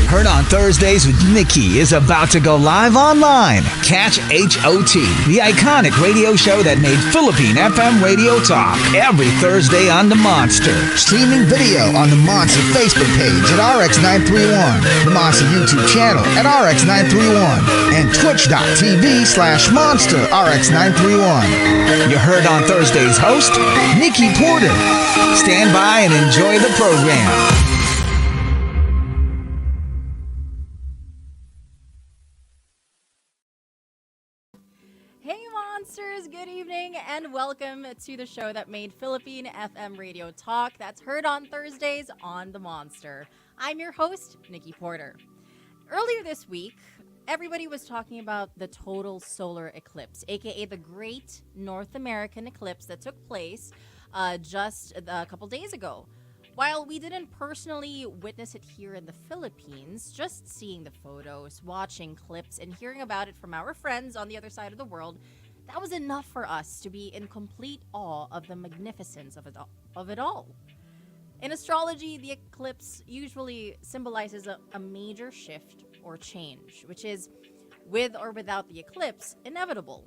Heard on Thursdays with Nikki is about to go live online. Catch HOT, the iconic radio show that made Philippine FM radio talk, every Thursday on the Monster. Streaming video on the Monster Facebook page at RX931, the Monster YouTube channel at RX931, and twitch.tv/Monster RX931. You heard on Thursday's host, Nikki Porter. Stand by and enjoy the program. Good evening and welcome to the show that made Philippine FM radio talk. That's heard on Thursdays on the Monster. I'm your host, Nikki Porter. Earlier this week, everybody was talking about the total solar eclipse, aka the Great North American Eclipse that took place just a couple days ago. While we didn't personally witness it here in the Philippines, just seeing the photos, watching clips, and hearing about it from our friends on the other side of the world, that was enough for us to be in complete awe of the magnificence of it all. In astrology, the eclipse usually symbolizes a major shift or change, which is, with or without the eclipse, inevitable.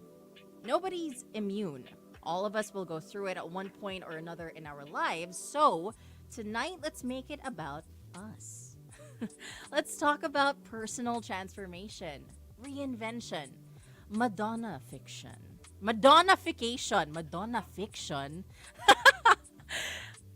Nobody's immune. All of us will go through it at one point or another in our lives, so tonight let's make it about us. Let's talk about personal transformation, reinvention, Madonna fiction. Madonna fiction.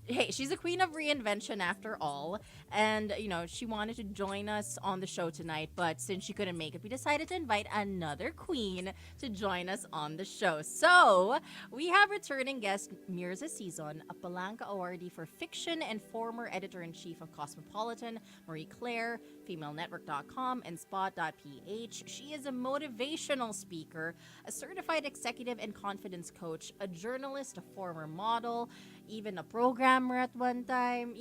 Hey, she's a queen of reinvention after all. And, she wanted to join us on the show tonight. But since she couldn't make it, we decided to invite another queen to join us on the show. So, we have returning guest Myrza Sison, a Palanca awardee for fiction and former editor-in-chief of Cosmopolitan, Marie Claire, FemaleNetwork.com, and Spot.ph. She is a motivational speaker, a certified executive and confidence coach, a journalist, a former model, even a programmer at one time.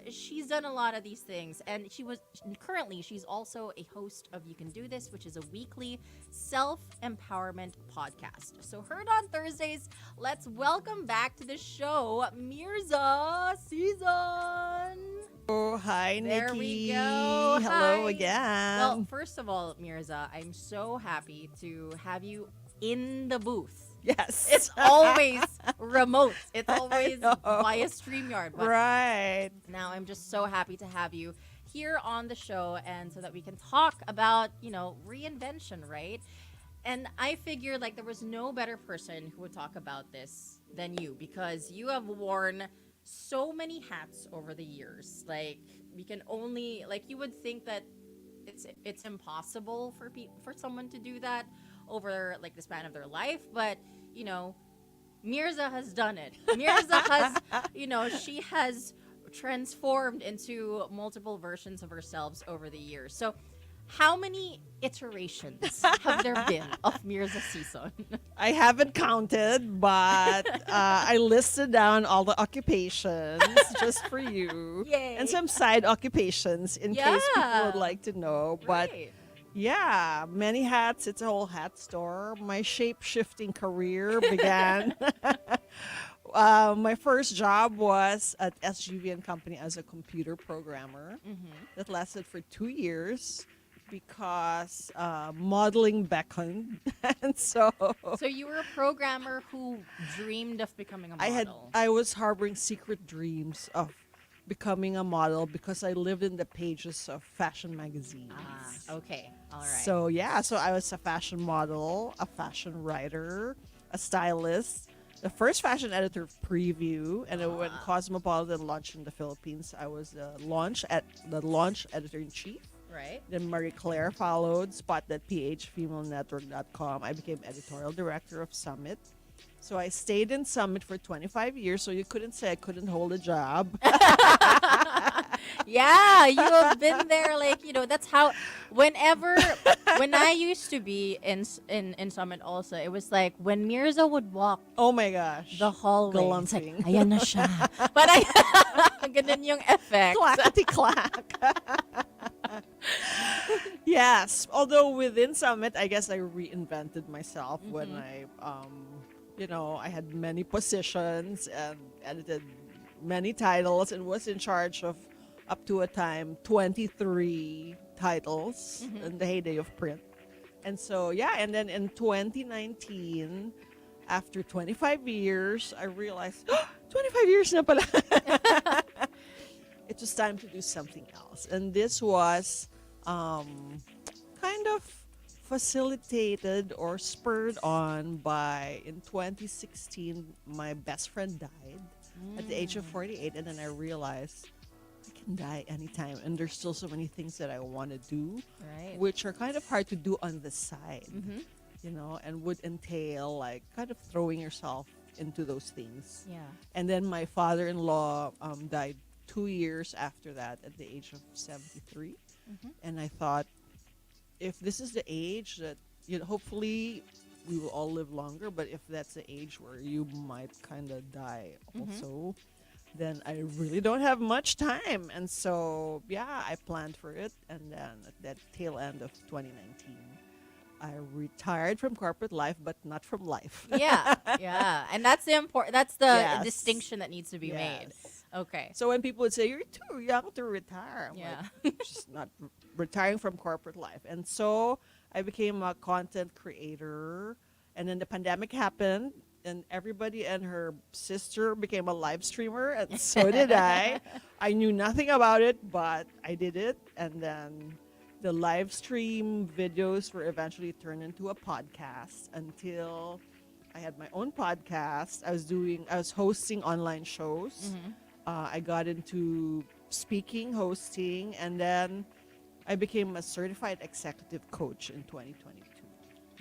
She's done a lot of these things, and she's also a host of You Can Do This, which is a weekly self-empowerment podcast. So heard on Thursdays, let's welcome back to the show Myrza Sison. Oh, hi, Nikki. There we go. Hello Hi. again. Well, first of all, Myrza, I'm so happy to have you in the booth. Yes. It's always remote. It's always via StreamYard. But right. now I'm just so happy to have you here on the show, and so that we can talk about, reinvention, right? And I figured there was no better person who would talk about this than you, because you have worn so many hats over the years. We can only, you would think that it's impossible for someone to do that over the span of their life, but Myrza has done it. Myrza has she has transformed into multiple versions of herself over the years. So how many iterations have there been of Myrza Sison? I haven't counted, but I listed down all the occupations just for you. Yay. And some side occupations in case people would like to know. But Right. yeah, many hats. It's a whole hat store. My shape-shifting career began. My first job was at SGV and Company as a computer programmer. Mm-hmm. That lasted for 2 years because modeling beckoned. And so You were a programmer who dreamed of becoming a model. I was harboring secret dreams of becoming a model because I lived in the pages of fashion magazines. Okay. All right. So I was a fashion model, a fashion writer, a stylist, the first fashion editor of Preview, and when Cosmopolitan launched in the Philippines, I was the launch editor-in-chief. Right. Then Marie Claire followed, Spot.ph, FemaleNetwork.com. I became editorial director of Summit. So I stayed in Summit for 25 years, so you couldn't say I couldn't hold a job. Yeah, you have been there. That's how. When I used to be in Summit, also, it was when Myrza would walk. Oh my gosh. The hallway. Galumping. It's ayan na siya. But ganun yung effect. Clackety-clack. Yes. Although within Summit, I guess I reinvented myself when I, I had many positions and edited many titles and was in charge of up to a time 23 titles in the heyday of print. And so, yeah, and then in 2019, after 25 years, I realized, 25 years na pala. It was time to do something else. And this was kind of facilitated or spurred on by, in 2016, my best friend died at the age of 48. And then I realized I can die anytime. And there's still so many things that I want to do, Right. which are kind of hard to do on the side, you know, and would entail like kind of throwing yourself into those things. Yeah. And then my father-in-law died 2 years after that at the age of 73. And I thought, if this is the age that, you know, hopefully we will all live longer, but if that's the age where you might kind of die also, then I really don't have much time. And so, yeah, I planned for it. And then at that tail end of 2019, I retired from corporate life, but not from life. Yeah. Yeah. And that's the that's the Yes. distinction that needs to be made. Yes. Okay. So when people would say, you're too young to retire, I'm Yeah. like, just not retiring from corporate life. And so I became a content creator. And then the pandemic happened, and everybody and her sister became a live streamer, and so did I. I knew nothing about it, but I did it. And then the live stream videos were eventually turned into a podcast until I had my own podcast. I was hosting online shows. I got into speaking, hosting, and then I became a certified executive coach in 2022.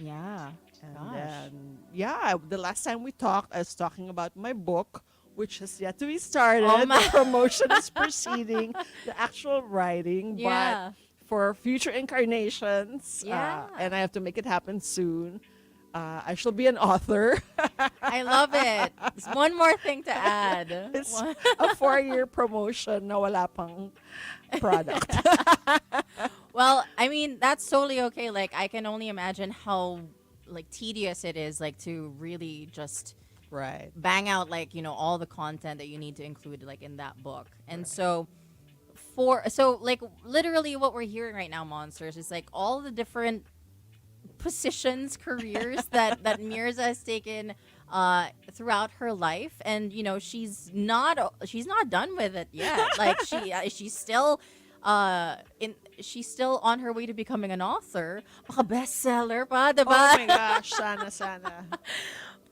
Yeah. And Gosh. then, yeah, the last time we talked, I was talking about my book, which has yet to be started. Oh my- The promotion is proceeding, the actual writing, Yeah. but for future incarnations, Yeah. and I have to make it happen soon. I shall be an author. I love it. There's one more thing to add. It's a 4-year promotion na wala pang product. Well, I mean, that's totally okay. Like, I can only imagine how like tedious it is, like, to really just Right. bang out, like, you know, all the content that you need to include, like, in that book. And so like, literally what we're hearing right now, Monsters, is like all the different positions, careers that Myrza has taken throughout her life. And, you know, she's not done with it yet. Like, she's still she's still on her way to becoming an author, a bestseller pa, diba? Oh my gosh, sana.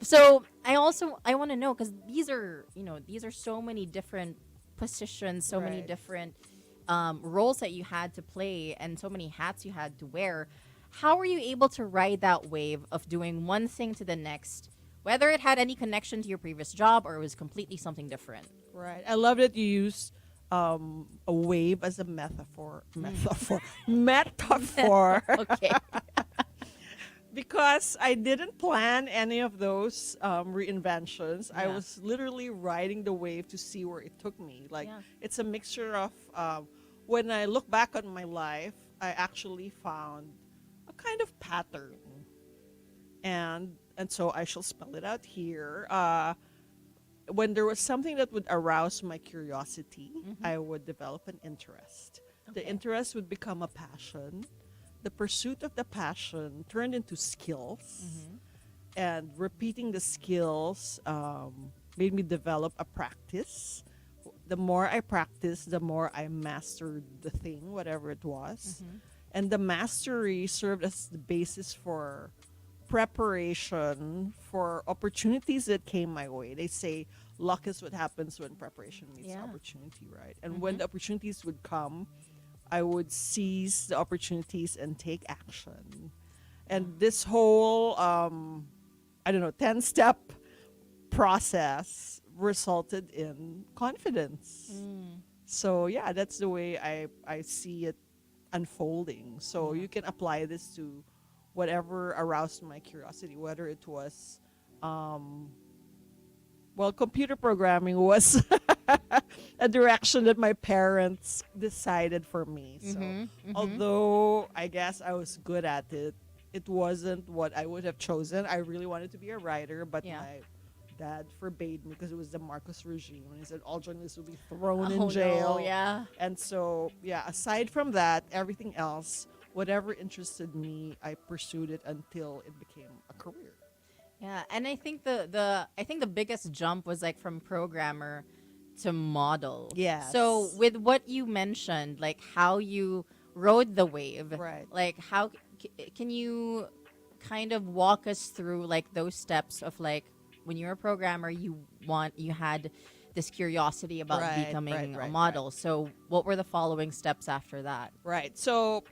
So I want to know, because these are so many different positions, so many Right. different roles that you had to play, and so many hats you had to wear. How were you able to ride that wave of doing one thing to the next, whether it had any connection to your previous job or it was completely something different? Right. I love that you use a wave as a metaphor. Metaphor. Okay. Because I didn't plan any of those reinventions. I Yeah. was literally riding the wave to see where it took me. Like, Yeah. it's a mixture of when I look back on my life, I actually found a kind of pattern. And so I shall spell it out here. When there was something that would arouse my curiosity, I would develop an interest. The Okay. interest would become a passion. The pursuit of the passion turned into skills. And repeating the skills made me develop a practice. The more I practiced, the more I mastered the thing, whatever it was. And the mastery served as the basis for preparation for opportunities that came my way. They say luck is what happens when preparation meets Yeah. opportunity, right? And when the opportunities would come, I would seize the opportunities and take action. And this whole, 10-step process resulted in confidence. So, yeah, that's the way I see it unfolding. So you can apply this to whatever aroused my curiosity, whether it was, computer programming was a direction that my parents decided for me. So although I guess I was good at it, it wasn't what I would have chosen. I really wanted to be a writer, but Yeah. my dad forbade me because it was the Marcos regime, and he said all journalists will be thrown Oh, in jail. no, yeah. And so, yeah, aside from that, everything else, whatever interested me, I pursued it until it became a career. Yeah, and I think the biggest jump was like from programmer to model. Yes. So with what you mentioned, like how you rode the wave, Right. like how can you kind of walk us through like those steps of like when you're a programmer, you had this curiosity about Right, becoming right, a right, model. So what were the following steps after that? Right. So,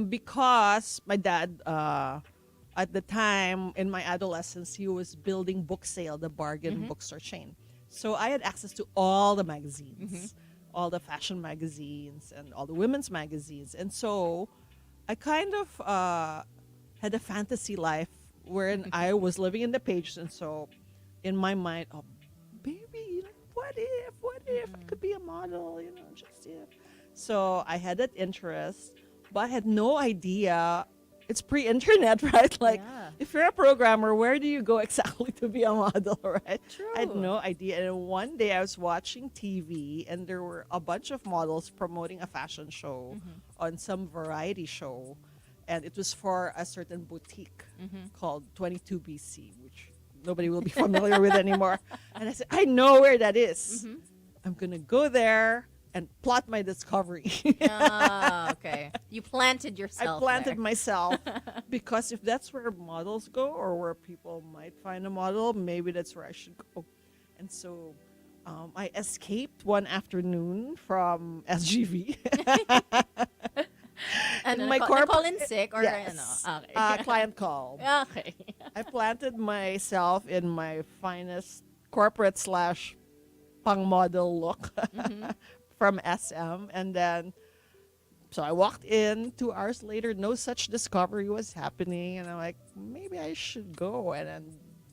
because my dad, at the time in my adolescence, he was building Book Sale, the bargain bookstore chain. So I had access to all the magazines, all the fashion magazines, and all the women's magazines. And so I kind of had a fantasy life wherein I was living in the pages. And so in my mind, oh, baby, what if I could be a model, just if. So I had that interest, but I had no idea. It's pre-internet, right? Like, Yeah. if you're a programmer, where do you go exactly to be a model, right? True. I had no idea. And one day I was watching TV, and there were a bunch of models promoting a fashion show on some variety show. And it was for a certain boutique called 22BC, which nobody will be familiar with anymore. And I said, I know where that is. I'm going to go there and plot my discovery. Ah, okay. You planted I yourself. planted there. myself because if that's where models go or where people might find a model, maybe that's where I should go. And so I escaped one afternoon from SGV. And in my my call corporate- in sick or Yes. okay. Client call. Okay. I planted myself in my finest corporate / pang model look from SM. And then, so I walked in 2 hours later, no such discovery was happening. And I'm like, maybe I should go. And then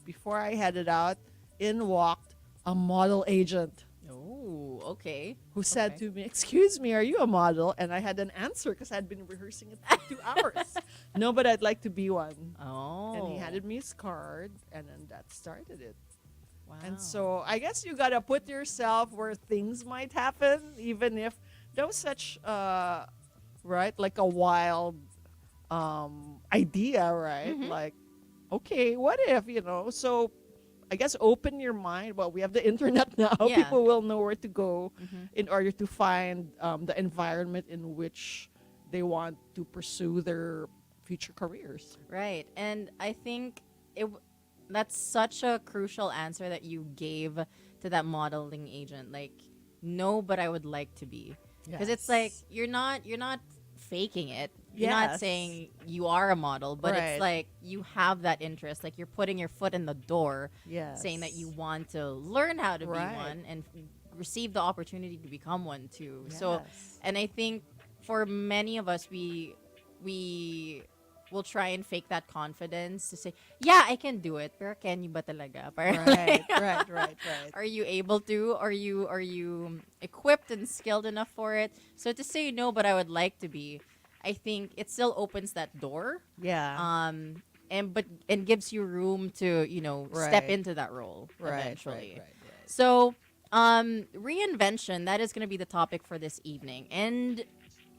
before I headed out, in walked a model agent Oh, okay. who said Okay. to me, excuse me, are you a model? And I had an answer because I had been rehearsing it for 2 hours. No, but I'd like to be one. Oh. And he handed me his card, and then that started it. Wow. And so I guess you gotta put yourself where things might happen, even if there was such, right, like a wild idea, right? Like, okay, what if, So I guess open your mind. Well, we have the internet now. Yeah. People will know where to go in order to find the environment in which they want to pursue their future careers. Right. And I think that's such a crucial answer that you gave to that modeling agent. Like, no, but I would like to be. Because it's like you're not faking it. You're not Yes. saying you are a model, but Right. it's like you have that interest. Like you're putting your foot in the door, Yes. saying that you want to learn how to Right. be one and receive the opportunity to become one too. So, Yes. and I think for many of us, we will try and fake that confidence to say, yeah, I can do it. Pero can you ba talaga? Parang Right, like, right. Are you able to? Are you equipped and skilled enough for it? So to say no, but I would like to be, I think it still opens that door. Yeah. And gives you room to step Right. into that role Right, eventually. right. So reinvention, that is going to be the topic for this evening, and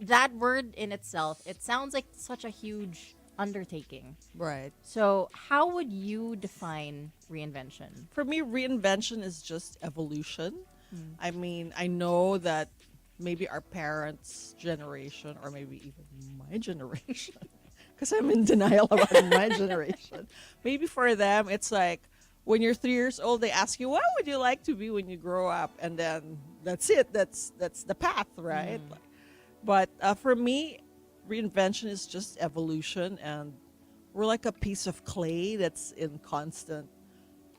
that word in itself, it sounds like such a huge undertaking. Right. So how would you define reinvention? For me, reinvention is just evolution. I mean, I know that maybe our parents' generation, or maybe even my generation, because I'm in denial about my generation. Maybe for them, it's like when you're 3 years old, they ask you, "What would you like to be when you grow up?" And then that's it. That's the path, right? But for me, reinvention is just evolution, and we're like a piece of clay that's in constant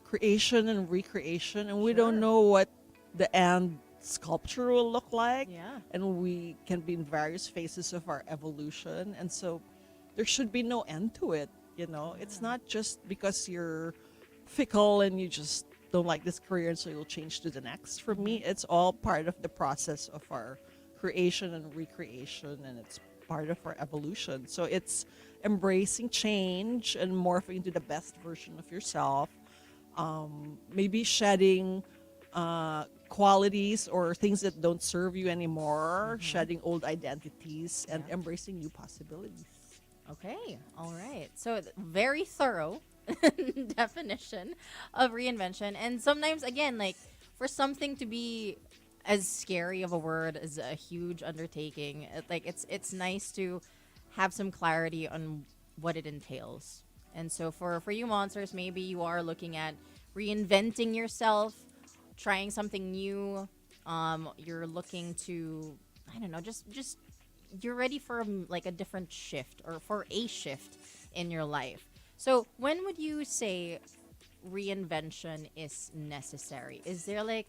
creation and recreation, and we don't know what the end sculpture will look like. Yeah. And we can be in various phases of our evolution, and so there should be no end to it. It's not just because you're fickle and you just don't like this career and so you'll change to the next. For me, it's all part of the process of our creation and recreation, and it's part of our evolution. So it's embracing change and morphing into the best version of yourself. maybe shedding qualities or things that don't serve you anymore, shedding old identities, and Yeah. embracing new possibilities. Okay, all right. So very thorough definition of reinvention, and sometimes again, like for something to be as scary of a word as a huge undertaking, like it's nice to have some clarity on what it entails. And so for you monsters, maybe you are looking at reinventing yourself, trying something new. You're looking to, I don't know, just you're ready for like a different shift or for a shift in your life. So when would you say reinvention is necessary? Is there like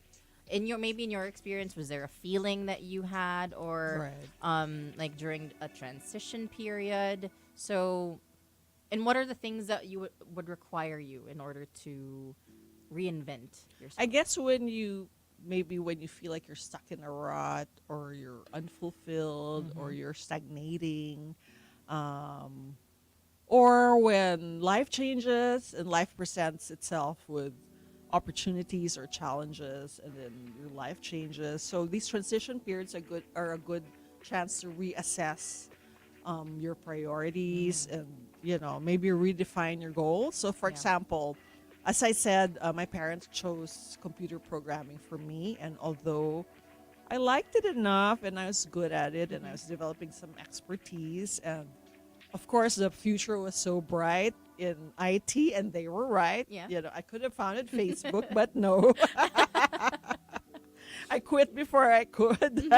in your maybe in your experience was there a feeling that you had or Right. like during a transition period? So and what are the things that you would require you in order to reinvent yourself? I guess when you feel like you're stuck in a rut or you're unfulfilled or you're stagnating, um, or when life changes and life presents itself with opportunities or challenges and then your life changes. So these transition periods are a good chance to reassess your priorities and maybe redefine your goals. So for Yeah. example, as I said, my parents chose computer programming for me, and although I liked it enough and I was good at it and I was developing some expertise, and of course the future was so bright in IT, and they were right. Yeah. I could have founded Facebook, but no. I quit before I could.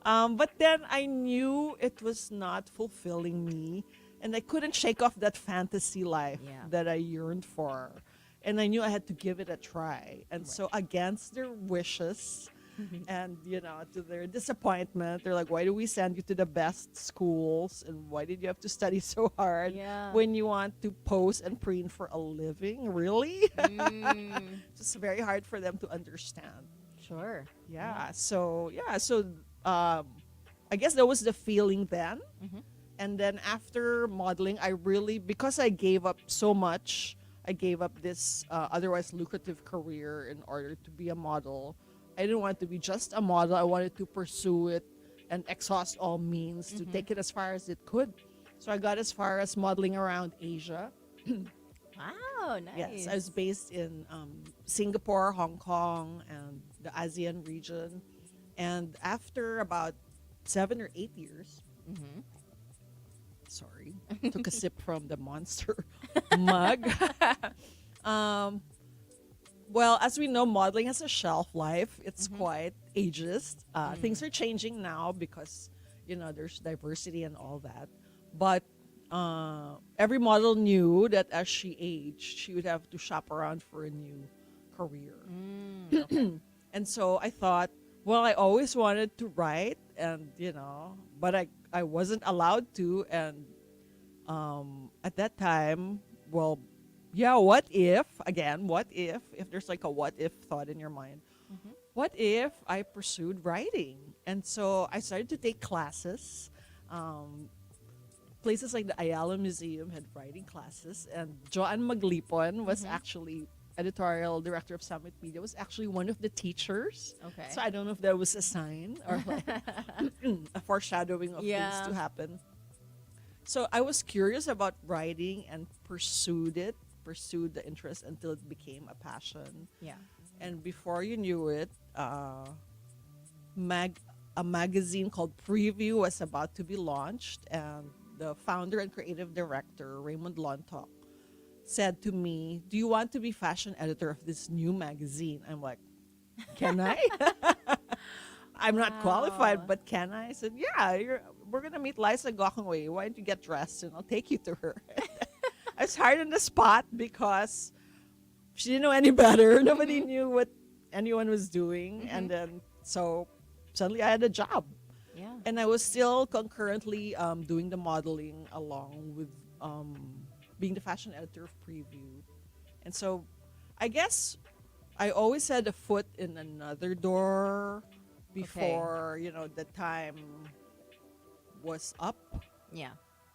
But then I knew it was not fulfilling me, and I couldn't shake off that fantasy life Yeah. that I yearned for. And I knew I had to give it a try. And so, against their wishes and, to their disappointment, they're like, why do we send you to the best schools? And why did you have to study so hard Yeah. when you want to pose and preen for a living? Really? Mm, It's very hard for them to understand. sure. So I guess that was the feeling then. Mhm. And then after modeling, I really, because I gave up so much, I gave up this otherwise lucrative career in order to be a model. I didn't want to be just a model. I wanted to pursue it and exhaust all means to take it as far as it could. So I got as far as modeling around Asia. Wow, nice. Yes, I was based in Singapore, Hong Kong, and the ASEAN region. And after about 7 or 8 years, sorry, took a sip from the Monster mug. um, well, as we know, modeling has a shelf life. It's quite ageist. Things are changing now because, there's diversity and all that. But every model knew that as she aged, she would have to shop around for a new career. And so I thought, well, I always wanted to write, and but I wasn't allowed to. And at that time, well, yeah, what if there's like a what if thought in your mind? What if I pursued writing? And so I started to take classes. Places like the Ayala Museum had writing classes, and Joanne Maglipon was actually editorial director of Summit Media, was actually one of the teachers. Okay. So I don't know if that was a sign or like a foreshadowing of things to happen. So I was curious about writing and pursued the interest until it became a passion. Yeah. And before you knew it, a magazine called Preview was about to be launched, and the founder and creative director, Raymond Lontok, said to me, do you want to be fashion editor of this new magazine? I'm like, can I? I'm not qualified, but can I? I said, yeah, we're going to meet Liza Gokongwei. Why don't you get dressed and I'll take you to her. I was hired on the spot because she didn't know any better. Nobody knew what anyone was doing. And then, so suddenly I had a job. Yeah. And I was still concurrently doing the modeling along with being the fashion editor of Preview. And so I guess I always had a foot in another door before, the time was up. Yeah.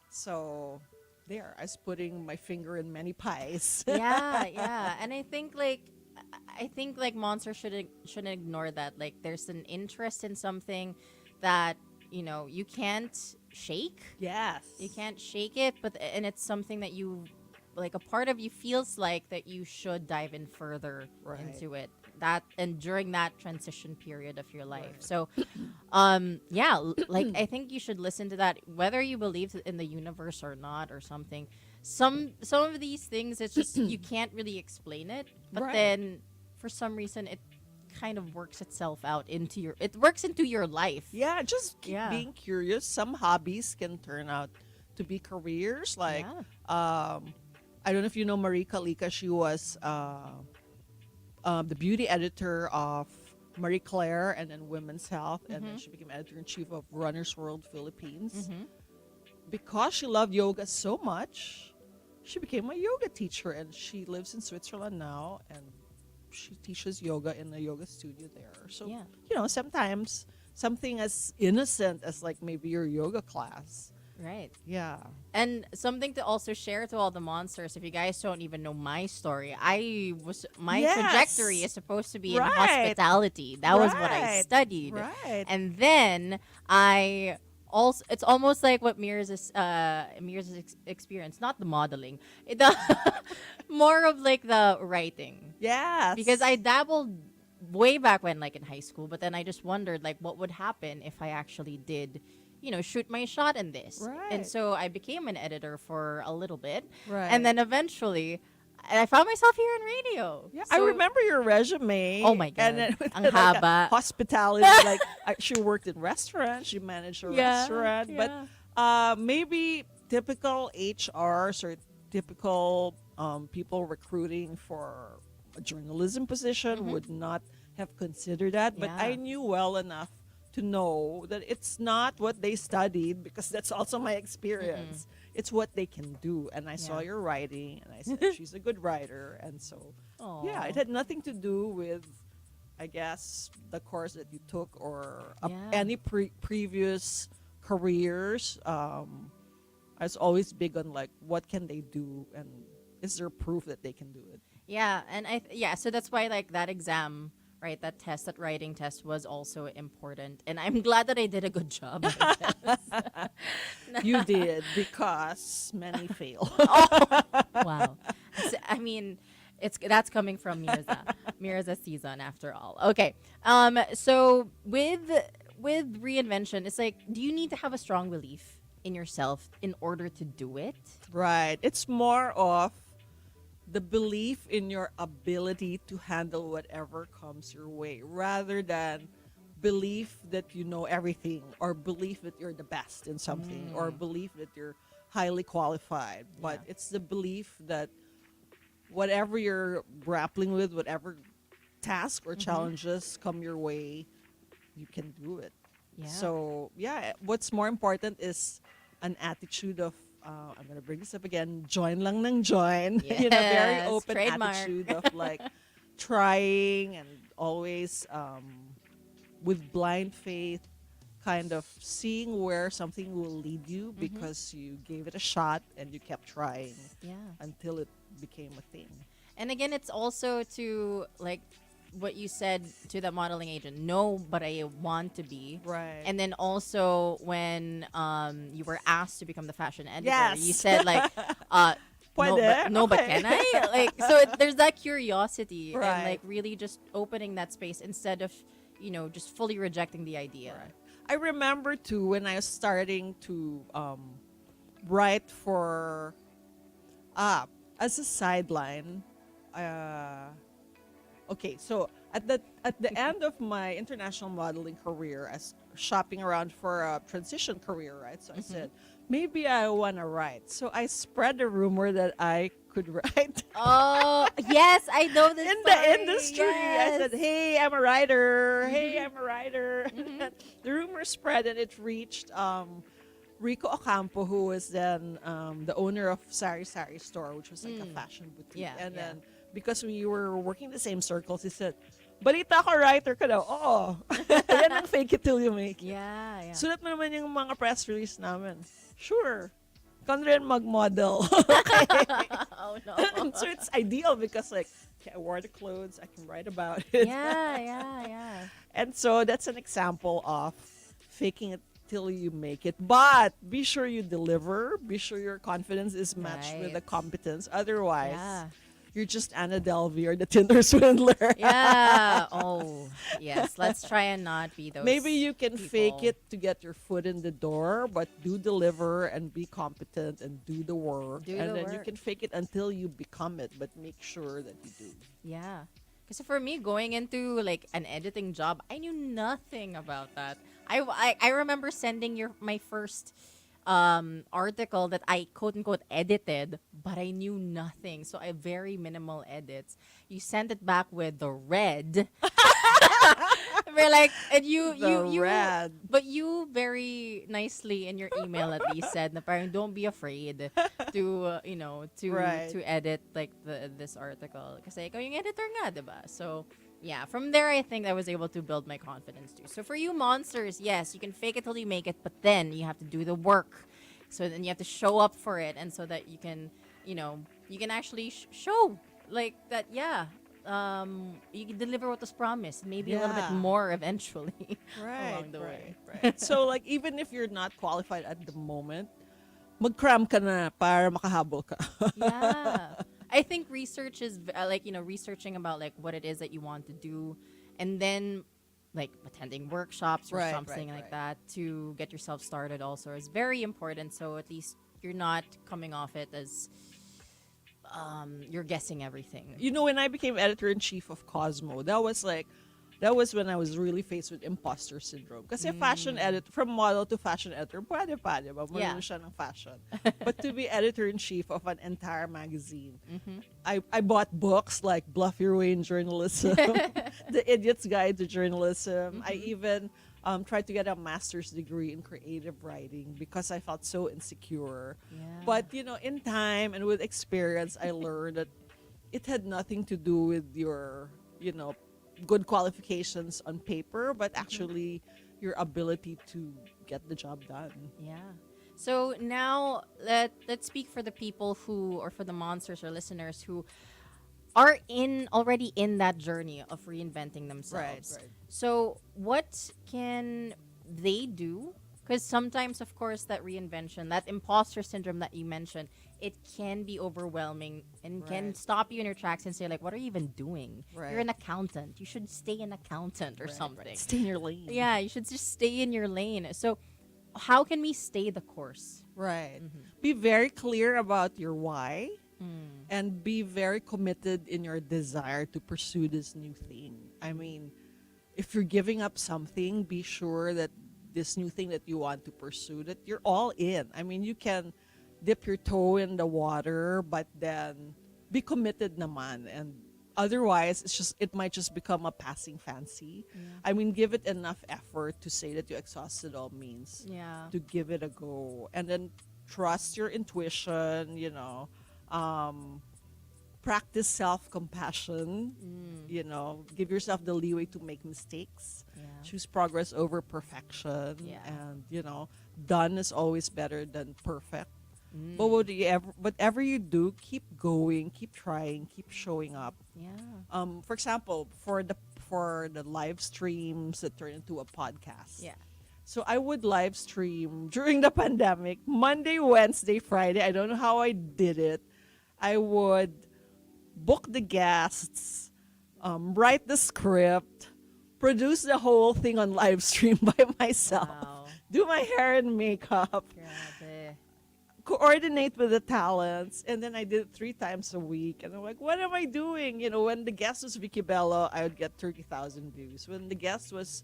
So there. I was putting my finger in many pies. Yeah. And I think Monster shouldn't ignore that. Like there's an interest in something that, you can't shake. Yes. You can't shake it, and it's something that you like a part of you feels like that you should dive in further Right. into it. That and during that transition period of your life. Right. So like I think you should listen to that whether you believe in the universe or not or something. Some of these things it's just you can't really explain it, but Right. then for some reason it kind of works itself out it works into your life. Yeah, just keep Yeah. being curious. Some hobbies can turn out to be careers. Like, I don't know if you know Marie Kalika. She was the beauty editor of Marie Claire and then Women's Health, and then she became editor-in-chief of Runner's World Philippines. Because she loved yoga so much, she became a yoga teacher, and she lives in Switzerland now, and she teaches yoga in a yoga studio there. So, sometimes something as innocent as like maybe your yoga class. Right. Yeah. And something to also share to all the monsters, if you guys don't even know my story, my Yes. trajectory is supposed to be in Right. hospitality. That was what I Right. studied. Right. And then it's almost like what Myrza's experience, not the modeling, more of like the writing. Yes. Because I dabbled way back when, like in high school, but then I just wondered like what would happen if I actually did shoot my shot in this. Right. And so I became an editor for a little bit. Right. And then eventually I found myself here in radio. Yeah, I So- remember your resume. Oh my God. And then with Ang like a haba. hospitality, like she worked in restaurants, she managed a restaurant. yeah. But maybe typical HRs or typical people recruiting for a journalism position would not have considered that. But Yeah. I knew well enough to know that it's not what they studied, because that's also my experience. It's what they can do. And I saw Yeah. your writing, and I said she's a good writer. And so, yeah, Aw. it had nothing to do with, I guess, the course that you took or Yeah. any previous careers. I was always big on like, what can they do, and is there proof that they can do it? Yeah, and so that's why like that exam, right? That test, that writing test was also important. And I'm glad that I did a good job. You did, because many fail. Wow. I mean, that's coming from Myrza Sison after all. Okay. So with reinvention, it's like, do you need to have a strong belief in yourself in order to do it? Right. It's more of the belief in your ability to handle whatever comes your way, rather than belief that you know everything, or belief that you're the best in something, or belief that you're highly qualified. But it's the belief that whatever you're grappling with, whatever task or challenges come your way, you can do it. Yeah. So, yeah, what's more important is an attitude of, I'm going to bring this up again, join lang ng join. Very Yes, open trademark. attitude of like trying, and always with blind faith, kind of seeing where something will lead you because you gave it a shot and you kept trying Yeah. until it became a thing. And again, it's also to like what you said to the modeling agent, know but I want to be. Right. And then also when you were asked to become the fashion editor, Yes. you said like Pwede? but Okay. can I? Like, so there's that curiosity and Right. like really just opening that space instead of, just fully rejecting the idea. Right. I remember too when I was starting to write for as a sideline. Okay, so at the end of my international modeling career, as shopping around for a transition career, right? So I said, maybe I want to write. So I spread the rumor that I could write. Oh, yes, I know this In story. the industry, I Yes. said, "Hey, I'm a writer. Hey, I'm a writer." The rumor spread, and it reached Rico Ocampo, who was then the owner of Sari Sari Store, which was like a fashion boutique. Yeah, And yeah. then because we were working the same circles, he said, "Balita ko, writer ka daw." Oo. Yan ang fake it till you make it. Yeah. Sulat mo naman yung mga press release namin. Sure. Ikaw rin mag-model. Oh no. So it's ideal because like, okay, I wore the clothes, I can write about it. Yeah. And so that's an example of faking it till you make it. But be sure you deliver. Be sure your confidence is matched with the Right. competence. Otherwise, Yeah. you're just Anna Delvey or the Tinder swindler. Yeah. Oh, yes. Let's try and not be those. Maybe you can fake people. it to get your foot in the door, but do deliver and be competent and do the work. Do and the then you work. can fake it until you become it, but make sure that you do. Yeah. Because for me, going into like an editing job, I knew nothing about that. I remember sending my first article that I quote unquote edited, but I knew nothing. So I very minimal edits. You send it back with the red. We're like, and you, red. but you very nicely in your email at least said, na parang don't be afraid to, Right. to edit like this article. Kasi ikaw yung editor nga, diba? So, yeah, from there I think I was able to build my confidence too. So for you monsters, yes, you can fake it till you make it, but then you have to do the work. So then you have to show up for it, and so that you can, you can actually show like that. Yeah, you can deliver what was promised. Maybe a little bit Yeah. more eventually Right, along the way. right. So like even if you're not qualified at the moment, mag-cram ka na para makahabol ka. Yeah, I think research is like researching about like what it is that you want to do, and then like attending workshops or Right, something right, like right. that to get yourself started also is very important. So at least you're not coming off it as you're guessing everything. You know, when I became editor-in-chief of Cosmo, that was when I was really faced with imposter syndrome. Kasi fashion edit, from model to fashion editor, pwede pa, di ba? Yeah. Marunong siya ng fashion. But to be editor-in-chief of an entire magazine, I bought books like Bluff Your Way in Journalism, The Idiot's Guide to Journalism. I even tried to get a master's degree in creative writing because I felt so insecure. Yeah. But, in time and with experience, I learned that it had nothing to do with your, good qualifications on paper, but actually your ability to get the job done. Yeah. So now let's speak for the people who, or for the monsters or listeners who are already in that journey of reinventing themselves. Right. So what can they do? Because sometimes, of course, that reinvention, that imposter syndrome that you mentioned, it can be overwhelming and can Right. stop you in your tracks and say, like, what are you even doing? Right. You're an accountant. You should stay an accountant or something. Stay in your lane. Yeah, you should just stay in your lane. So how can we stay the course? Right. Be very clear about your why and be very committed in your desire to pursue this new thing. I mean, if you're giving up something, be sure that this new thing that you want to pursue, that you're all in. I mean, you can dip your toe in the water, but then be committed naman. And otherwise, it might just become a passing fancy. I mean, give it enough effort to say that you exhausted all means. Yeah. To give it a go, and then trust your intuition. Practice self-compassion. Give yourself the leeway to make mistakes. Yeah. Choose progress over perfection. Yeah. And done is always better than perfect. Mm. But whatever you do, keep going, keep trying, keep showing up. Yeah. For example, for the live streams that turn into a podcast. Yeah. So I would live stream during the pandemic, Monday, Wednesday, Friday. I don't know how I did it. I would book the guests, write the script, produce the whole thing on live stream by myself, Wow. do my hair and makeup, Grabe. coordinate with the talents, and then I did it 3 times a week. And I'm like, what am I doing? When the guest was Vicky Bello, I would get 30,000 views. When the guest was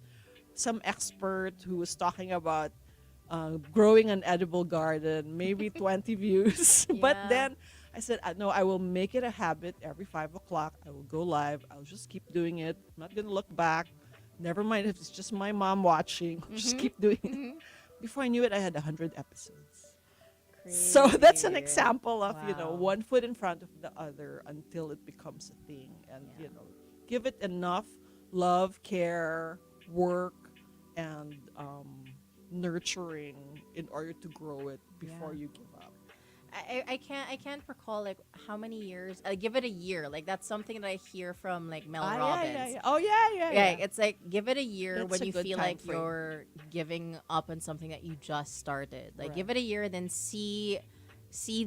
some expert who was talking about growing an edible garden, maybe 20 views. But Yeah. then I said, no, I will make it a habit every 5 o'clock. I will go live. I'll just keep doing it. I'm not going to look back. Never mind if it's just my mom watching. Just keep doing it. Before I knew it, I had 100 episodes. So that's an Crazy. example of, Wow. one foot in front of the other until it becomes a thing. And, Yeah. give it enough love, care, work, and nurturing in order to grow it before Yeah. you give up. I can't recall like how many years. Give it a year. Like that's something that I hear from like Mel Ah, Robbins. yeah. Oh, yeah. Yeah, it's like give it a year That's when a you good feel time like frame. you're giving up on something that you just started. Like give Right. it a year, then see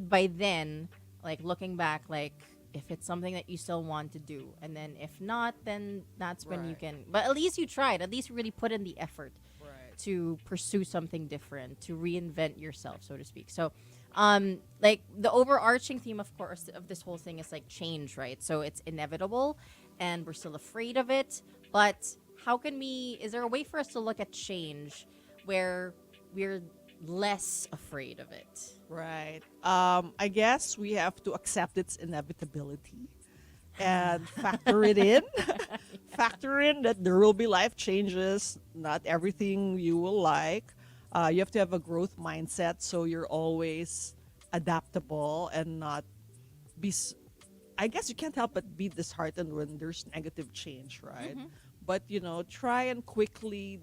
by then, like looking back, like if it's something that you still want to do, and then if not, then that's when you Right. can. But at least you tried. At least you really put in the effort Right. to pursue something different, to reinvent yourself, so to speak. So, like the overarching theme, of course, of this whole thing is like change, right? So it's inevitable, and we're still afraid of it. But how can we? Is there a way for us to look at change where we're less afraid of it? Right. I guess we have to accept its inevitability and factor it in. Factor in that there will be life changes, not everything you will like. You have to have a growth mindset so you're always adaptable and not be. I guess you can't help but be disheartened when there's negative change, right? But try and quickly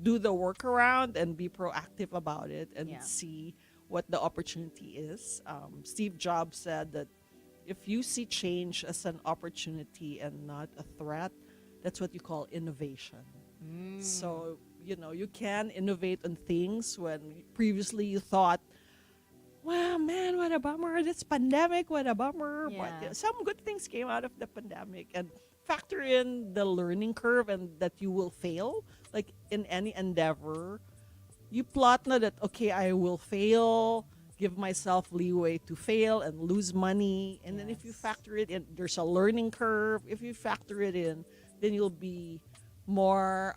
do the workaround and be proactive about it and Yeah. see what the opportunity is. Steve Jobs said that if you see change as an opportunity and not a threat, that's what you call innovation. So, you can innovate on things when previously you thought, wow, man, what a bummer. This pandemic, what a bummer. But Yeah. some good things came out of the pandemic. And factor in the learning curve and that you will fail. Like in any endeavor, you plot na that, okay, I will fail, give myself leeway to fail and lose money. And then if you Yes. factor it in, there's a learning curve. If you factor it in, then you'll be more,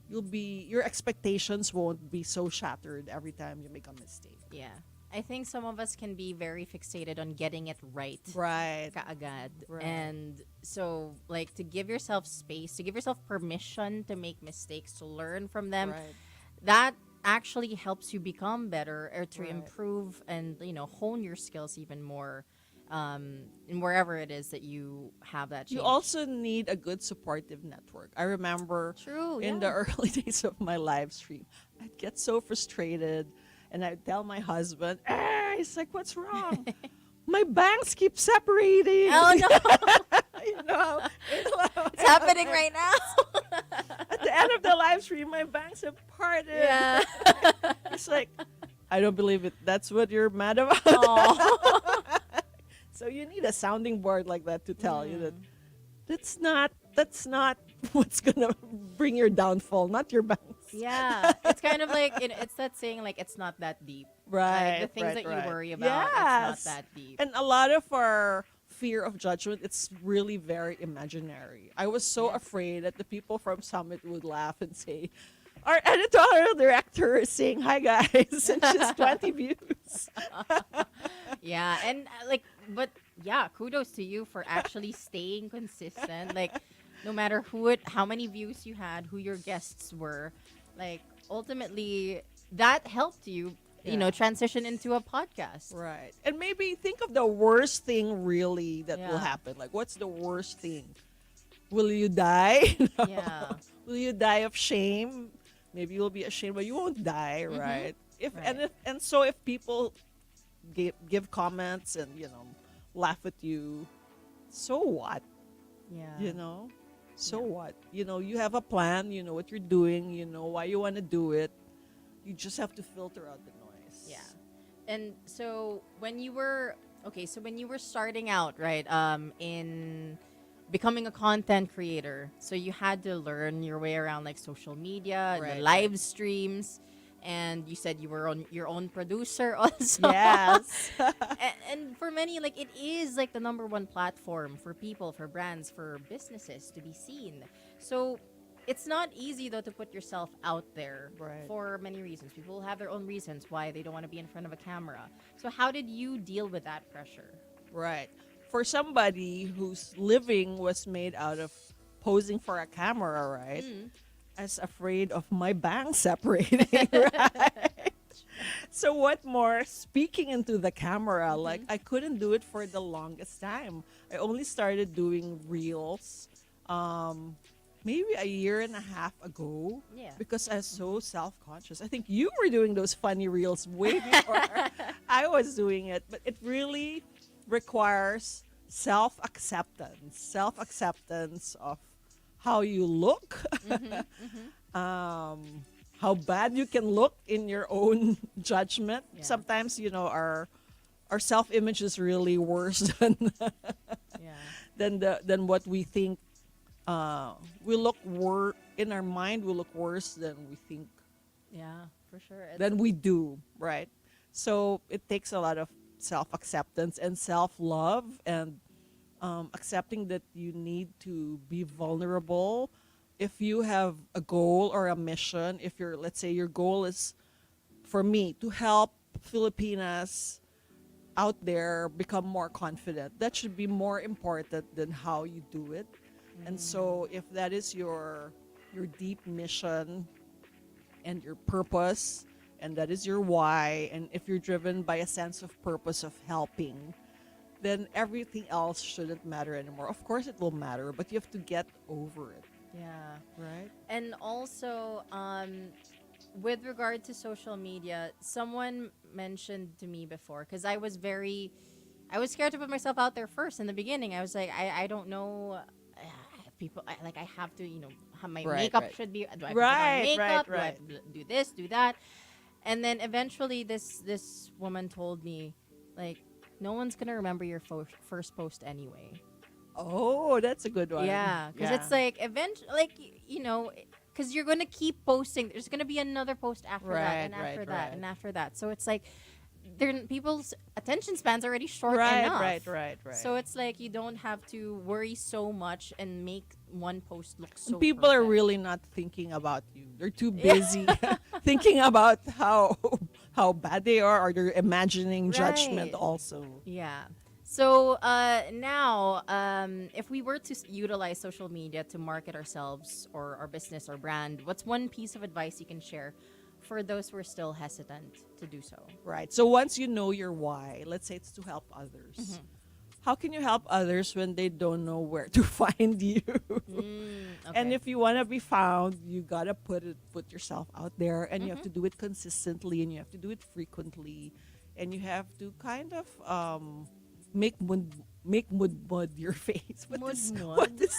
your expectations won't be so shattered every time you make a mistake. Yeah. I think some of us can be very fixated on getting it right. Right. Kaagad. Right. And so like to give yourself space, to give yourself permission to make mistakes, to learn from them, Right. that actually helps you become better or to Right. improve and hone your skills even more in wherever it is that you have that change. You also need a good supportive network. I remember True, in yeah. the early days of my live stream, I'd get so frustrated and I'd tell my husband, he's like, what's wrong? My bangs keep separating. Oh no, you know, it's happening right now. at the end of the live stream, my bangs have parted. Yeah. He's like, I don't believe it. That's what you're mad about. Aw. So you need a sounding board like that to tell you that Mm. that's not what's gonna bring your downfall, not your bangs. Yeah, it's kind of like it's that saying like it's not that deep. Right. Like, the things right, that right. you worry about, Yes. it's not that deep. And a lot of our fear of judgment, it's really very imaginary. I was so Yes. afraid that the people from Summit would laugh and say, our editorial director is saying hi guys and just 20 views. Yeah, and but yeah, kudos to you for actually staying consistent. Like, no matter how many views you had, who your guests were, like ultimately that helped you, Yeah. transition into a podcast. Right. And maybe think of the worst thing really that will Yeah. happen. Like, what's the worst thing? Will you die? No. Yeah. Will you die of shame? Maybe you'll be ashamed, but you won't die, right? Right. So if people give comments and laugh at you, so what? Yeah. So Yeah. what? You have a plan. You know what you're doing. You know why you want to do it. You just have to filter out the noise. Yeah. And so when you were starting out, right, in becoming a content creator, so you had to learn your way around like social media, Right, the live streams, and you said you were on your own producer also. Yes. And for many, like it is like the number one platform for people, for brands, for businesses to be seen. So it's not easy though to put yourself out there Right. for many reasons. People will have their own reasons why they don't want to be in front of a camera. So how did you deal with that pressure? Right. For somebody whose living was made out of posing for a camera, right? I was afraid of my bangs separating, right? So what more? Speaking into the camera, like I couldn't do it for the longest time. I only started doing reels maybe a year and a half ago, Yeah. because I was so self-conscious. I think you were doing those funny reels way before I was doing it, but it really requires self-acceptance of how you look, how bad you can look in your own judgment. Yeah. Sometimes, our self-image is really worse than Yeah. than what we think. We look in our mind. We look worse than we think, Yeah, for sure. than we do, right? So it takes a lot of self-acceptance and self-love, and accepting that you need to be vulnerable. If you have a goal or a mission, if you're, let's say, your goal is, for me, to help Filipinas out there become more confident, that should be more important than how you do it. And so if that is your deep mission and your purpose, and that is your why, and if you're driven by a sense of purpose of helping, then everything else shouldn't matter anymore. Of course it will matter, but you have to get over it, Yeah. right? And also, with regard to social media, someone mentioned to me before, because I was scared to put myself out there first in the beginning. I was like, I don't know. People, I have to, how my Right, makeup right. should be. Do I put Right, on makeup? right. Do I do this, do that? And then eventually, this woman told me, like, no one's gonna remember your first post anyway. Oh, that's a good one. Yeah, because it's like eventually, like because you're gonna keep posting. There's gonna be another post after that, and Right, after right, that, right. and after that. So it's like, people's attention spans already short right, enough. right. So it's like you don't have to worry so much and make one post look so. People are perfect. really not thinking about you. They're too busy thinking about how bad they are, or they're imagining judgment Right. also. Yeah. So now, if we were to utilize social media to market ourselves or our business or brand, what's one piece of advice you can share for those who are still hesitant to do so? Right. So once you know your why, let's say it's to help others. How can you help others when they don't know where to find you? And Okay. if you want to be found, you got to put yourself out there, and you have to do it consistently, and you have to do it frequently, and you have to kind of make mud your face. Mud? What is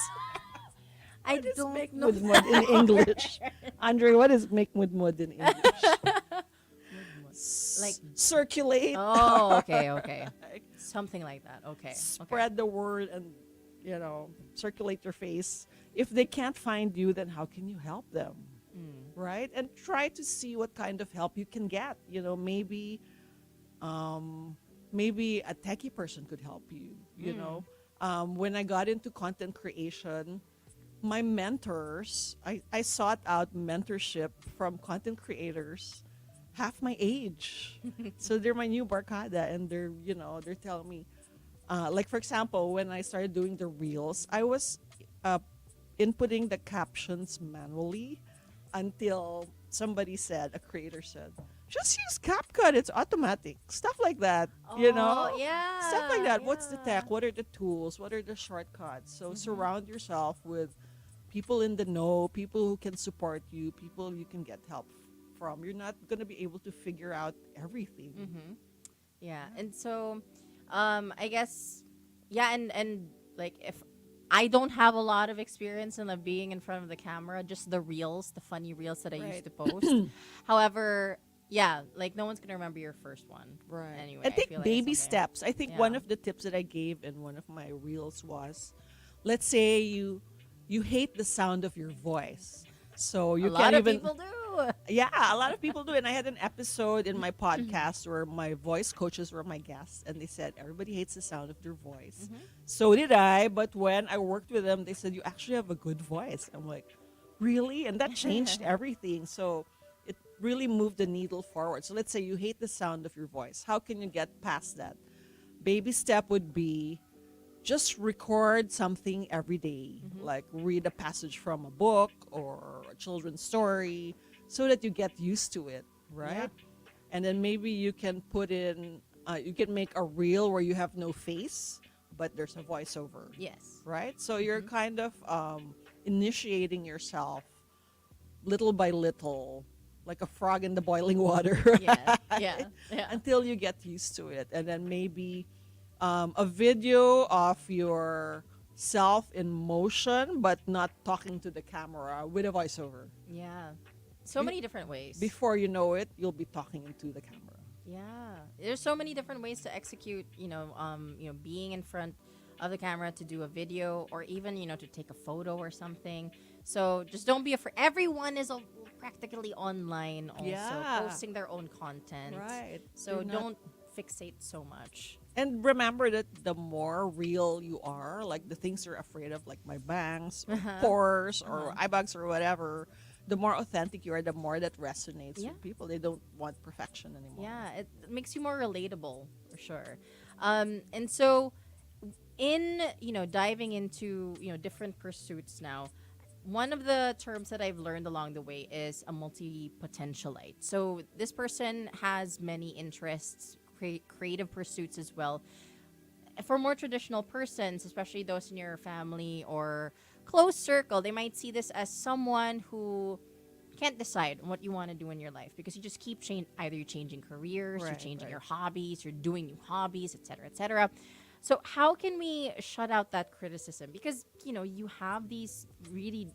I what is don't make know. mud in English? Andre, what is make mud in English? Like- circulate. Oh, okay. Something like that. Okay. Spread the word, and circulate your face. If they can't find you, then how can you help them? Right? And try to see what kind of help you can get. Maybe a techie person could help you. When I got into content creation, my mentors, I sought out mentorship from content creators half my age. So they're my new barkada, and they're telling me, like, for example, when I started doing the reels, I was inputting the captions manually until a creator said, just use CapCut, it's automatic. Stuff like that, Oh, yeah. Stuff like that. What's the yeah. tech? What are the tools? What are the shortcuts? So surround yourself with people in the know, people who can support you, people you can get help from. You're not going to be able to figure out everything. Yeah. And so, I guess, yeah, and like, if I don't have a lot of experience in being in front of the camera, just the reels, the funny reels that I used Right. to post. However, yeah, like, no one's gonna remember your first one. Right. Anyway, I think feel like baby it's okay. steps. I think Yeah. one of the tips that I gave in one of my reels was, let's say you hate the sound of your voice. So you A can't lot of even people do. Yeah, a lot of people do. And I had an episode in my podcast where my voice coaches were my guests, and they said everybody hates the sound of their voice. So did I, but when I worked with them, they said you actually have a good voice. I'm like, really? And that changed everything. So it really moved the needle forward. So let's say you hate the sound of your voice. How can you get past that? Baby step would be just record something every day, like read a passage from a book or a children's story, so that you get used to it, right? And then maybe you can put in, you can make a reel where you have no face, but there's a voiceover, Yes. right? So you're kind of initiating yourself little by little, like a frog in the boiling water, Yeah. right? Yeah. Yeah. Until you get used to it. And then maybe a video of your self in motion, but not talking to the camera with a voiceover. Yeah. So Be- many different ways. Before you know it, you'll be talking into the camera. Yeah, there's so many different ways to execute. Being in front of the camera to do a video, or even to take a photo or something. So just don't be afraid. Everyone is practically online, also Yeah. posting their own content. Right. So You're not- don't fixate so much. And remember that the more real you are, like the things you're afraid of, like my bangs, or pores, or eye bags, or whatever, the more authentic you are, the more that resonates Yeah. with people. They don't want perfection anymore. Yeah, it makes you more relatable for sure. And so, in diving into different pursuits now, one of the terms that I've learned along the way is a multi-potentialite. So this person has many interests, creative pursuits as well. For more traditional persons, especially those in your family or close circle, they might see this as someone who can't decide on what you want to do in your life because you just keep either you're changing careers, you're Right, changing right. your hobbies, you're doing new hobbies, etc., etc. So how can we shut out that criticism? Because you have these really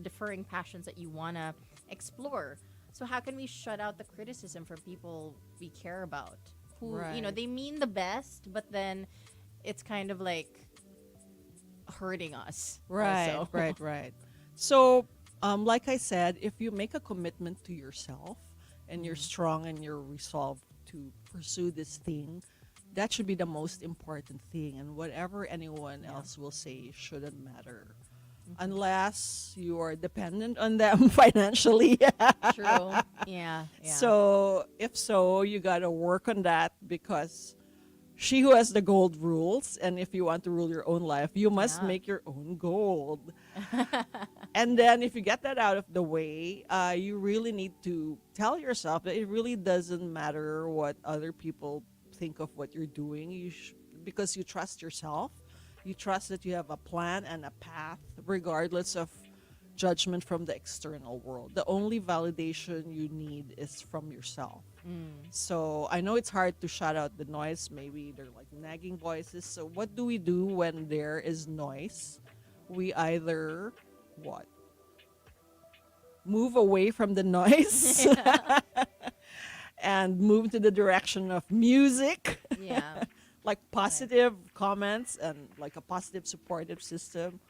differing passions that you want to explore. So how can we shut out the criticism from people we care about, who Right. they mean the best, but then it's kind of like hurting us. Right, also. right. So, like I said, if you make a commitment to yourself and you're strong and you're resolved to pursue this thing, that should be the most important thing. And whatever anyone else will say shouldn't matter. Unless you are dependent on them financially. True. Yeah. So, if so, you got to work on that because she who has the gold rules. And if you want to rule your own life, you must Yeah. make your own gold. And then if you get that out of the way, you really need to tell yourself that it really doesn't matter what other people think of what you're doing. Because you trust yourself. You trust that you have a plan and a path, regardless of judgment from the external world. The only validation you need is from yourself. So I know it's hard to shut out the noise. Maybe they're like nagging voices. So what do we do when there is noise? We either what? Move away from the noise and move to the direction of music. Yeah. Like positive comments and like a positive supportive system,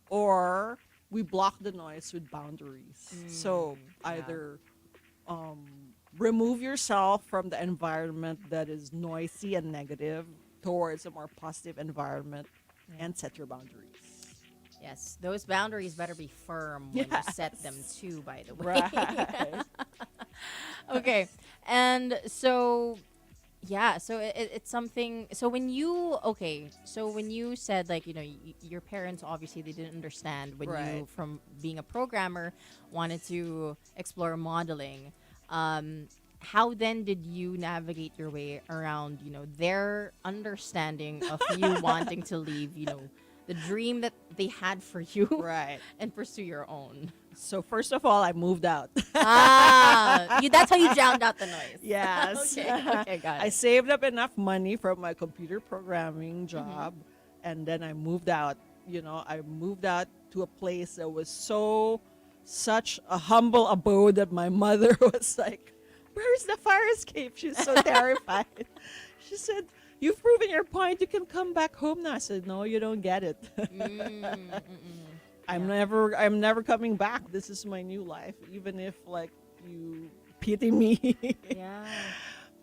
or we block the noise with boundaries. So either remove yourself from the environment that is noisy and negative towards a more positive environment and set your boundaries. Yes. Those boundaries better be firm when you set them too, by the way. Right. Okay. And so yeah, so it's something. So when you said like your parents obviously they didn't understand when you Right. from being a programmer wanted to explore modeling. How then did you navigate your way around their understanding of you wanting to leave the dream that they had for you Right. and pursue your own? So first of all, I moved out. That's how you drowned out the noise. Yes. Okay, got I it. saved up enough money from my computer programming job, and then I moved out. I moved out to a place that was such a humble abode that my mother was like, "Where's the fire escape?" She's so terrified. She said, "You've proven your point. You can come back home now." I said, "No, you don't get it. I'm never coming back. This is my new life. Even if like you pity me." Yeah.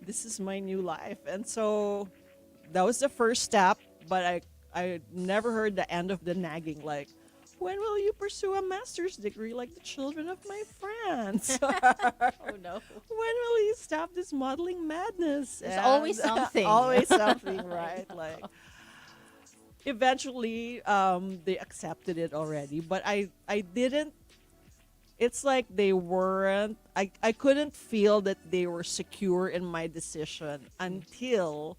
This is my new life. And so that was the first step, but I never heard the end of the nagging, like, when will you pursue a master's degree like the children of my friends? Oh no. When will you stop this modeling madness? There's always something. Always something, right? Like, eventually, they accepted it already, but I didn't. It's like they weren't. I couldn't feel that they were secure in my decision until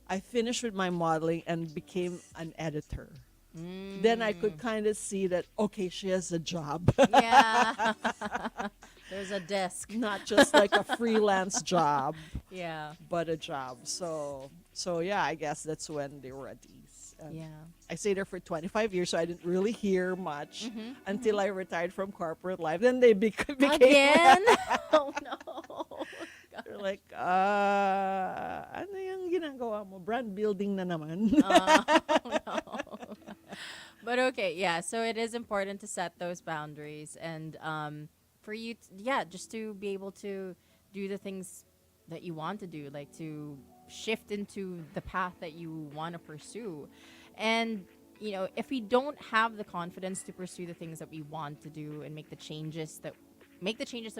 I finished with my modeling and became an editor. then I could kind of see that, okay, she has a job. Yeah. There's a desk. Not just like a freelance job, Yeah. but a job. So yeah, I guess that's when they were at ease. And Yeah. I stayed there for 25 years, so I didn't really hear much Mm-hmm. until I retired from corporate life. Then they became Again? Oh no. they're like, ano yung ginagawa mo? Brand building na naman. Oh no. But okay, yeah. So it is important to set those boundaries and for you, just to be able to do the things that you want to do, like to shift into the path that you want to pursue. And if we don't have the confidence to pursue the things that we want to do and make the changes that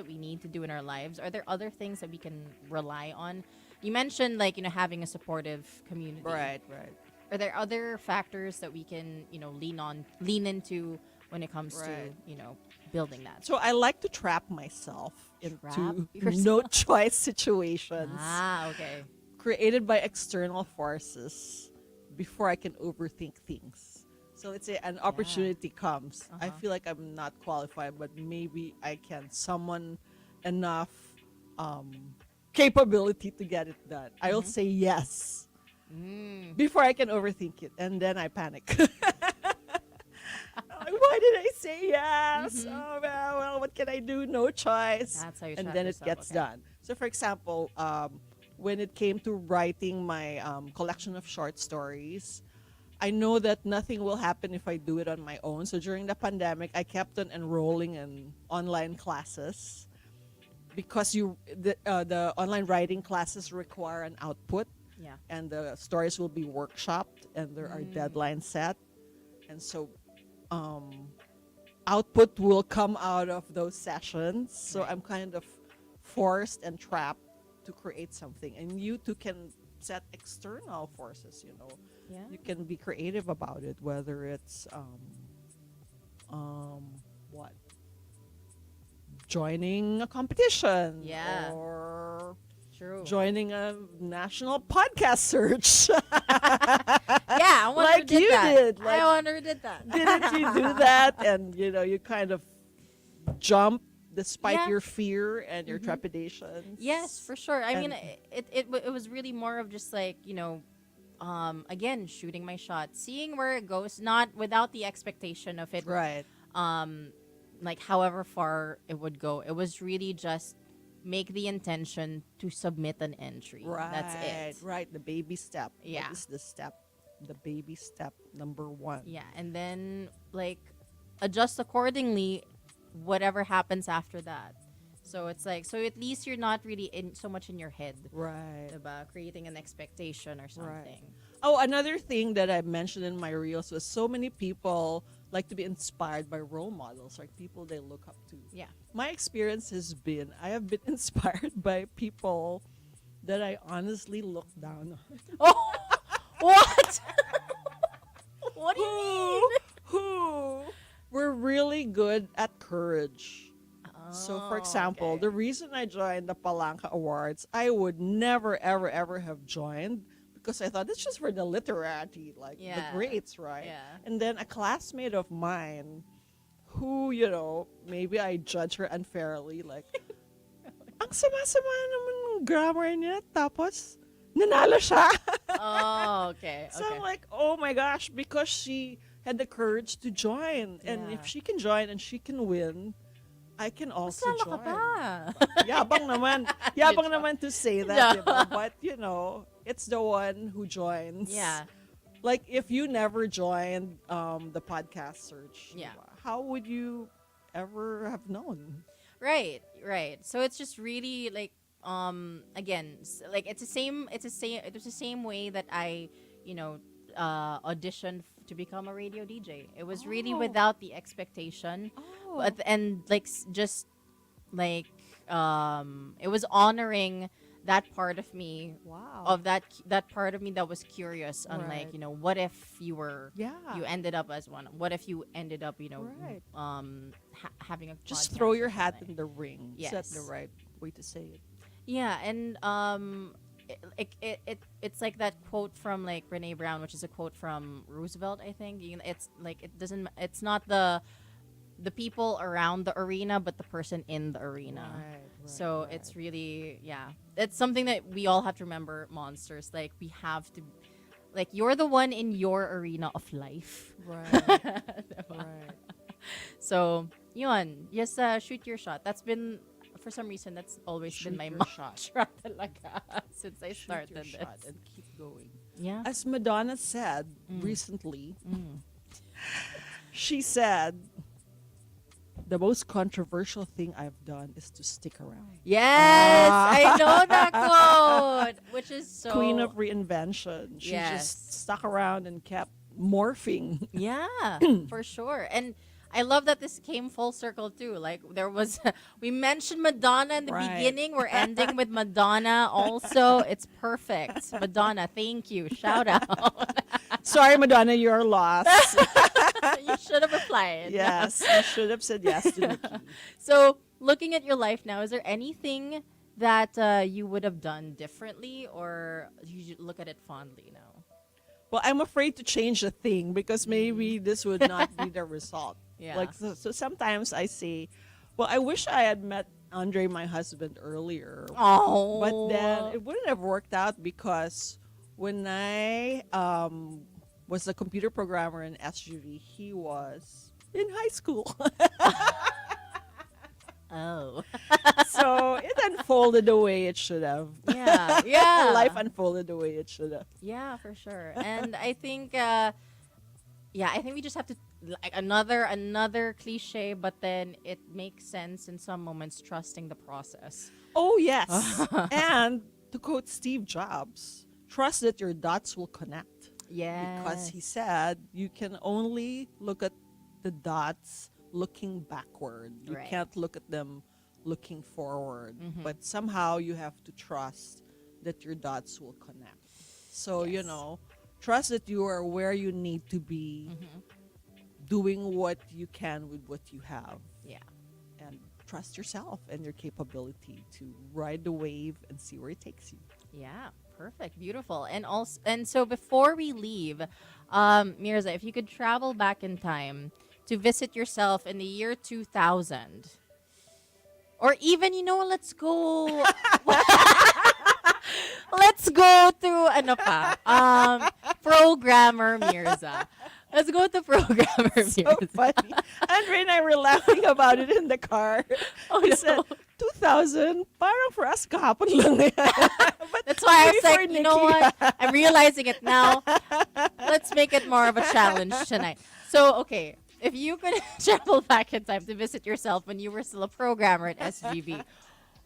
we need to do in our lives, are there other things that we can rely on? You mentioned like having a supportive community. Right. Are there other factors that we can lean into when it comes Right. to building that? So I like to trap myself Trap into yourself? no choice situations Okay. created by external forces before I can overthink things. So let's say an opportunity comes. I feel like I'm not qualified, but maybe I can summon enough capability to get it done. I will say yes before I can overthink it, and then I panic. Why did I say yes? Oh well, what can I do? No choice. That's how you and trap then yourself, it gets okay. done. So, for example, when it came to writing my collection of short stories, I know that nothing will happen if I do it on my own. So during the pandemic, I kept on enrolling in online classes because the online writing classes require an output, Yeah. and the stories will be workshopped, and there are deadlines set, and so output will come out of those sessions. So I'm kind of forced and trapped to create something, and you too can set external forces. Yeah. You can be creative about it, whether it's what joining a competition, Yeah. or True. joining a national podcast search. Yeah, I wonder who Like did you that. did, I like- wonder who did that. Didn't you do that? And you kind of jump despite Yeah. your fear and your trepidations. Yes, for sure. I mean, And- it was really more of just like again, shooting my shot, seeing where it goes, not without the expectation of it, Right. like however far it would go. It was really just make the intention to submit an entry. Right. That's it. Right. The baby step. Yeah. What is the step? The baby step number 1. Yeah, and then like adjust accordingly, whatever happens after that. So it's like, so at least you're not really in so much in your head Right. about creating an expectation or something. Oh, another thing that I mentioned in my reels was so many people like to be inspired by role models, like people they look up to. Yeah. My experience has been I have been inspired by people that I honestly look down on. Oh, what? What do you mean? Who were really good at courage. So, for Oh, example, okay. the reason I joined the Palanca Awards, I would never, ever, ever have joined because I thought it's just for the literati, like the Yeah. greats, right? Yeah. And then a classmate of mine who, maybe I judge her unfairly, like, ang sama-sama naman ng grammar niya, tapos nanalo siya. Oh, okay. So Okay. I'm like, oh my gosh, because she had the courage to join. And Yeah. if she can join and she can win, I can also Mas lalo ka join. pa. Yabang naman. Yabang naman to say that, Yeah. diba? But, it's the one who joins. Yeah. Like, if you never joined the podcast search, Yeah. diba, how would you ever have known? Right. So it's just really like again, like it's the same way that I, auditioned to become a radio DJ. It was really Oh. without the expectation. Oh. But and like just like it was honoring that part of me, Wow. of that part of me that was curious on like, Right. what if you were Yeah. you ended up as one, what if you ended up Right. having a Just podcast throw or your hat something. in the ring. Is that the Yes. right way to say it? Yeah, and it's like that quote from like Brene Brown, which is a quote from Roosevelt, I think. It's like it's not the people around the arena, but the person in the arena. So it's really, it's something that we all have to remember, monsters. Like, we have to, like, you're the one in your arena of life. Right. Right. So, yun, just shoot your shot. That's been, for some reason, that's always Shoot been my your shot. mantra talaga since I Shoot started your this. shot and keep going. Yeah. As Madonna said recently, she said, the most controversial thing I've done is to stick around. Yes, I know that quote, which is so Queen of reinvention. She Yes. just stuck around and kept morphing. Yeah, for sure. And I love that this came full circle too. Like, there was, we mentioned Madonna in the Right. beginning. We're ending with Madonna also. It's perfect. Madonna, thank you. Shout out. Sorry, Madonna, you're lost. You should have replied. Yes, you should have said yes to Nikki. So, looking at your life now, is there anything that you would have done differently, or you look at it fondly now? Well, I'm afraid to change a thing because maybe this would not be the result. Yeah. Like, so sometimes I say, well, I wish I had met Andre, my husband, earlier. Oh. But then it wouldn't have worked out because when I was a computer programmer in SGV, he was in high school. Oh. So it unfolded the way it should have. Yeah. Yeah. Life unfolded the way it should have. Yeah, for sure. And I think, I think we just have to, like, another cliche, but then it makes sense in some moments, trusting the process. Oh, yes. And to quote Steve Jobs, trust that your dots will connect. Yeah. Because he said you can only look at the dots looking backward. You Right. can't look at them looking forward. Mm-hmm. But somehow you have to trust that your dots will connect. So, Yes. trust that you are where you need to be, Mm-hmm. doing what you can with what you have. Yeah. And trust yourself and your capability to ride the wave and see where it takes you. Yeah. Perfect. Beautiful. And so before we leave, Myrza, if you could travel back in time to visit yourself in the year 2000, or even, let's go. Let's go to programmer Myrza. Let's go to programmer So Myrza. funny. Andre and I were laughing about it in the car. Oh, He no. said, 2000, parang for us kahapon lang yan. But That's why I maybe was for like, you know Nikki. what? I'm realizing it now. Let's make it more of a challenge tonight. So, okay, if you could travel back in time to visit yourself when you were still a programmer at SGV,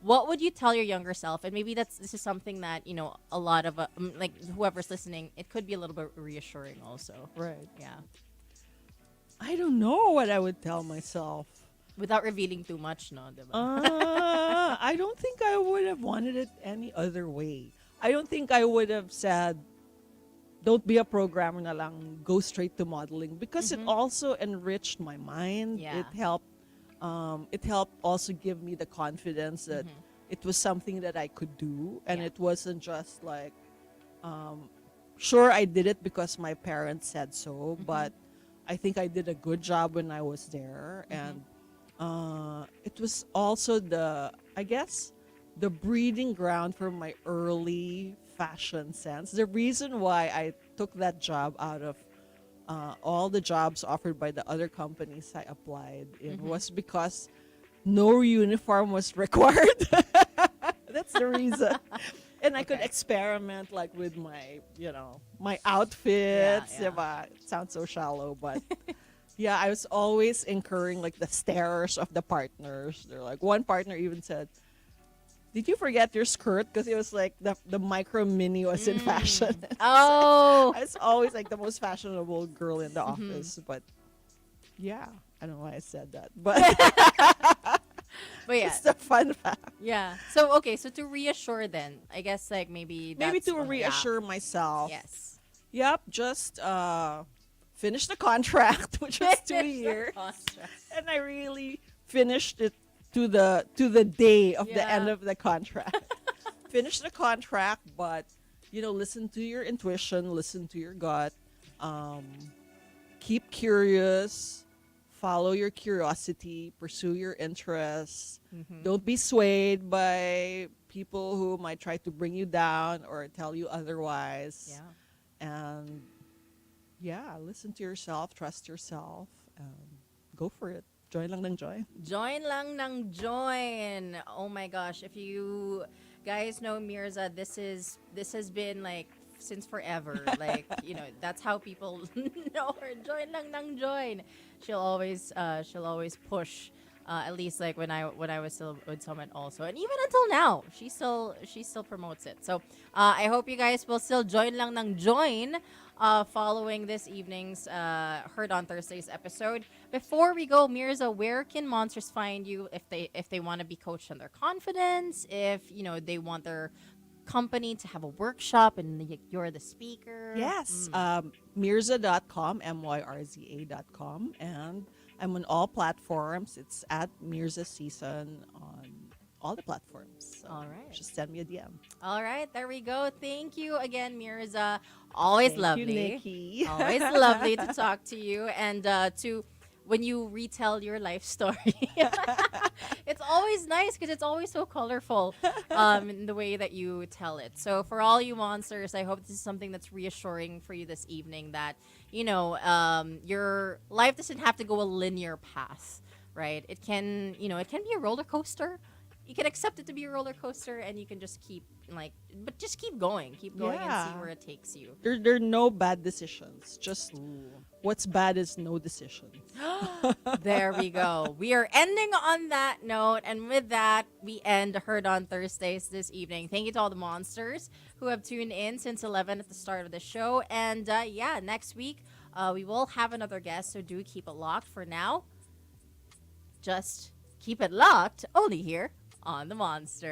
what would you tell your younger self? And maybe this is something that, a lot of, like, whoever's listening, it could be a little bit reassuring also. Right. Yeah. I don't know what I would tell myself. Without revealing too much, no? Diba? I don't think I would have wanted it any other way. I don't think I would have said, don't be a programmer na lang, go straight to modeling, because it also enriched my mind. Yeah. It helped also give me the confidence that it was something that I could do, and Yeah. it wasn't just like, sure, I did it because my parents said so, but I think I did a good job when I was there, and it was also the breeding ground for my early fashion sense. The reason why I took that job out of all the jobs offered by the other companies I applied in was because no uniform was required. That's the reason. And I could experiment like with my, my outfits. Yeah. Diba? It sounds so shallow, but yeah, I was always incurring like the stares of the partners. They're like, one partner even said, "Did you forget your skirt?" Because it was like the micro mini was in fashion. Oh. I was always like the most fashionable girl in the office, but yeah, I don't know why I said that, but But yeah. it's the fun fact. Yeah. So, okay. So, to reassure then, I guess, like, maybe that's Maybe to one- reassure myself. Yes. Yep, just finish the contract, which was 2 years, and I really finished it to the day of the Yeah. end of the contract. finish the contract, but listen to your intuition, listen to your gut. Um, Keep curious, follow your curiosity, pursue your interests. Don't be swayed by people who might try to bring you down or tell you otherwise. Yeah. And yeah, listen to yourself, trust yourself, and go for it. Joy lang ng joy. Join lang ng join. Oh my gosh, if you guys know Mirza, this has been like since forever. Like, that's how people know her. Join lang ng join. She'll always push, at least like when I was still with Summit also, and even until now she still promotes it. So I hope you guys will still join lang ng join following this evening's Heard on Thursdays episode. Before we go, Mirza, where can monsters find you if they want to be coached on their confidence, if they want their company to have a workshop and you're the speaker? Yes, Myrza.com, Myrza.com, and I'm on all platforms. It's at Myrza Sison on all the platforms. So All right. just send me a DM. All right, there we go. Thank you again, Mirza. Always Thank lovely. you, Nikki. Always lovely to talk to you, and to when you retell your life story. It's always nice because it's always so colorful in the way that you tell it. So for all you monsters, I hope this is something that's reassuring for you this evening, that your life doesn't have to go a linear path, right? It can be a roller coaster. You can accept it to be a roller coaster, and you can just keep going and see Yeah. where it takes you. There are no bad decisions. Just what's bad is no decisions. There we go. We are ending on that note, and with that, we end Heard on Thursdays this evening. Thank you to all the monsters who have tuned in since 11 at the start of the show, and next week we will have another guest, so do keep it locked. For now, just keep it locked only here on the Monster.